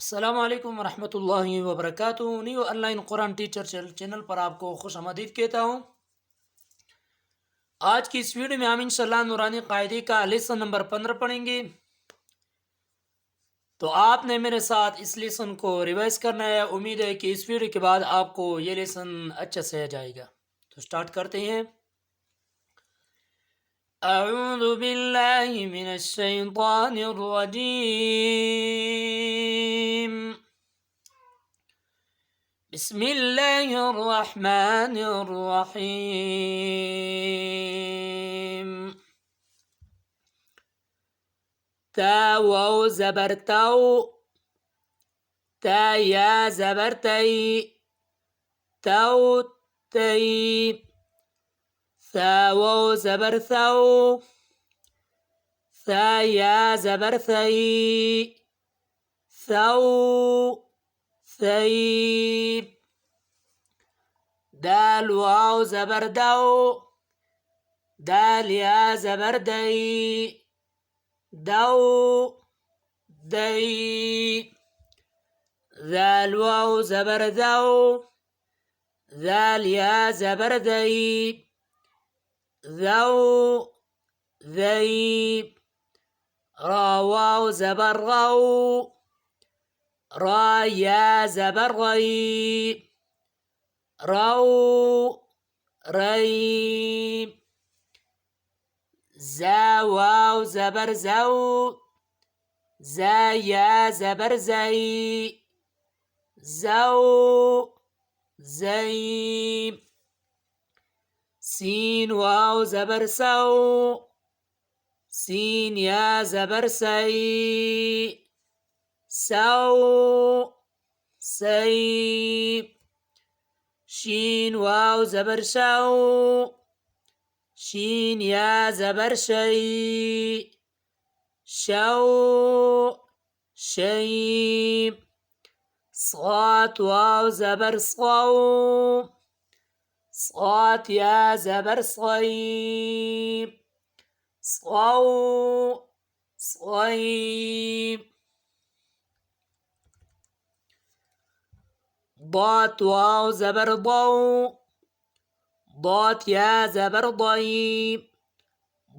अस्सलाम वालेकुम वरहमतुल्लाहि वबरकातुहू। New online Quran teacher channel पर आपको खुश आमदीद कहता हूँ। आज की इस वीडियो में हम इंशाल्लाह नूरानी कायदे का लेसन नंबर 15 पढ़ेंगे। तो आपने मेरे साथ इस लेसन को रिवाइज करना है। उम्मीद है कि इस वीडियो के बाद आपको ये लेसन अच्छा से आ जाएगा। तो स्टार्ट करते हैं। अऊज़ु बिल्लाहि मिनश शैतानिर रजीम। बिस्मिल्लाहिर्रहमानिर्रहीम। تا واو زبر تاو، تا या زبر تي، تاو تي. ثا واو زبر ثو، ثا या زبر ثي، ثو ثي. دال واو زبر دو، دال या زبر دي، دو دي. ذال واو زبر ذو، ذال يا زبر ذي، ذو ذي. را واو زبر غو، را يا زبر غي، رو ري. زا واو زبر زو، زا يا زبر زي، زو زي. سين واو زبر سو، سين يا زبر سي، سو سي. شين واو زبر شو، شين يا زبر شي، شو شي. صاد واو زبر صو، صاد يا زبر صي، صو صي. ضاد واو زبر ضو، ضاد يا زبر ضي،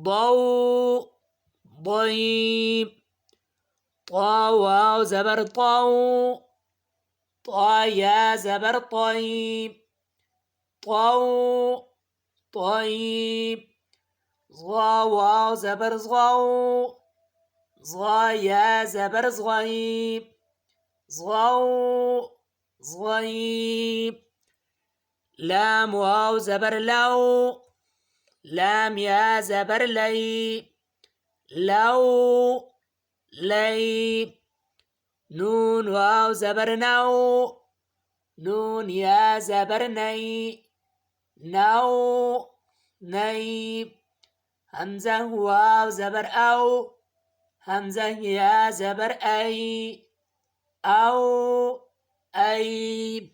ضو ضي. طا واو زبر طو، طا يا زبر طي، طو طيب. ظا واو زبر ظو، ظا يا زبر ظغيب، ظو ظغيب. لام واو زبر لو، لام يا زبر لي، لو لي. نون واو زبر نو، نون يا زبر ني، نو ني. همزة واو زبر أو، همزة يا زبر أي، أو أي.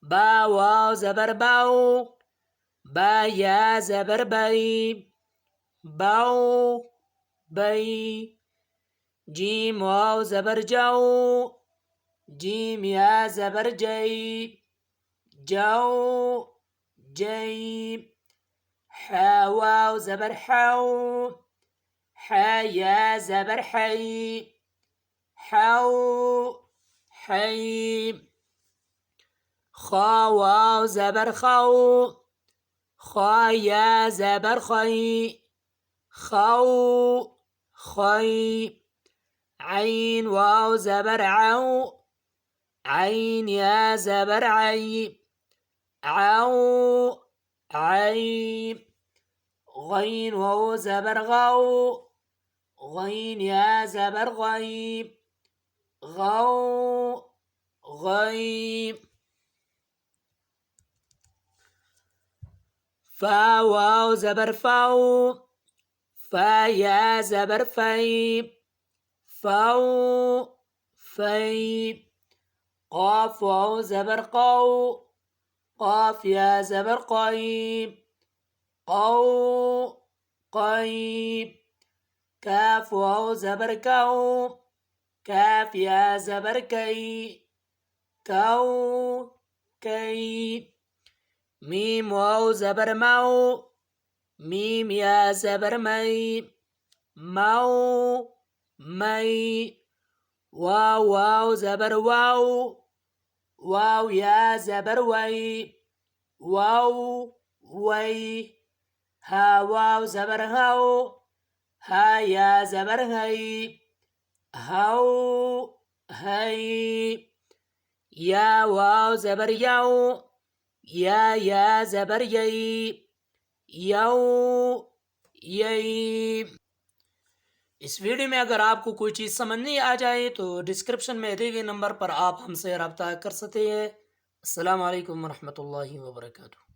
با واو زبر باو، با يا زبر بي، باو بي. جيم واو زبر جو، جيم يا زبر جي، جو جي. حا واو زبر حو، حا يا زبر حي، حو حي. خا واو زبر خو، خا يا زبر خي، خو خي. عين واو زبر عو، عين يا زبر عي، عو عي. غين واو زبر غو، غين يا زبر غيب، غو غيب. فا واو زبر فو، فا يا زبر في، فو في. قاف واو زبر قو، قاف يا زبر قيب، قو قيب. كاف واو زبر كو، काफ या ज़बर कई, काऊ कई। मीम वाव ज़बर माओ, मीम या ज़बर मई, माओ मई। वाव वाव ज़बर वाव, वाव या ज़बर वई, वाव वई। हा वाव ज़बर हाओ, हा या ज़बर हई, हाओ हई। या वाव ज़बर याओ, या ज़बर यई, याओ यई। इस वीडियो में अगर आपको कोई चीज़ समझ नहीं आ जाए तो डिस्क्रिप्शन में दिए गए नंबर पर आप हमसे रब्ता कर सकते हैं। अस्सलाम वालेकुम वरहमतुल्लाहि वबरकातुहू।